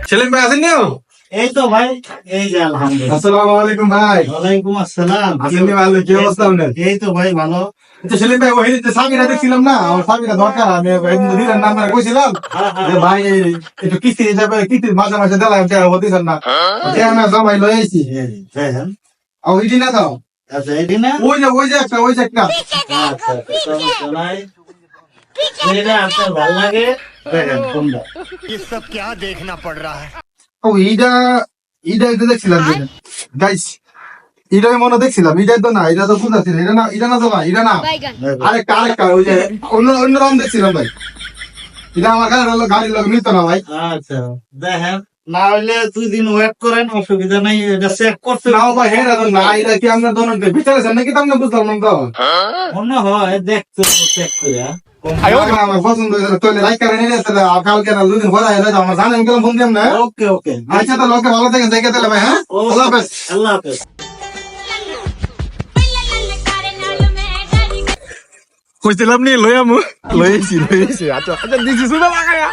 সেলিম ভাই আছেন নিও? এই তো ভাই, এই যে আলহামদুলিল্লাহ। আসসালামু আলাইকুম ভাই। ওয়ালাইকুম আসসালাম। আছেন নি ভালো? কি অবস্থা আপনার? এই তো ভাই ভালো। আচ্ছা সেলিম ভাই, ওই যে সাবিরা দেখছিলাম না, আমার সাবিরা দরকার। আমি দিনের নাম্বার কইছিলাম যে ভাই একটু কিস্তি হিসাবে কিস্তির মাসে মাসে দিলাম, দিচ্ছেন না, না জমাই লই আইছি। দেখেন, ওইটি না দাও, আচ্ছা এটি না, ওই যে একটা আচ্ছা সমস্যা নাই। যেটা আপনার ভালো লাগে দেখেন কোনটা। ये सब क्या देखना पड़ रहा है। ও এইটা এটা দেখছিলাম গাইস, এটাই মনে দেখছিলাম। এটাই তো না, এটা তো বুঝাচ্ছিল, এটা না, এটা না তো ভাই, এটা না, আরেকটা ওই যে অন্য রকম দেখছিলাম ভাই। এটা আমার গাড়ির লোক নিত না ভাই। আচ্ছা দেখেন, না হইলে 2 দিন ওয়েট করেন, অসুবিধা নাই। এটা চেক করতে নাও ভাই, হ্যাঁ না, এটা কি আপনার দোনো ভিতরে আছে নাকি, আপনি বুঝলাম না তো। মনে হয় দেখতে চেক করে। আমার পছন্দ হয়েছে, তাহলে লাইক করে নিয়ে আসলে কালকে না 2 দিন পরে এলে আমার জানেন গেলাম ফোন দিলাম না। ওকে ওকে, আচ্ছা তো লোকে ভালো থেকে দেখে দিলে ভাই। হ্যাঁ, আল্লাহ হাফেজ। আল্লাহ হাফেজ। কইছিলাম নি লইয়ামু, লইছি আচ্ছা দিছি শুনে লাগায়া।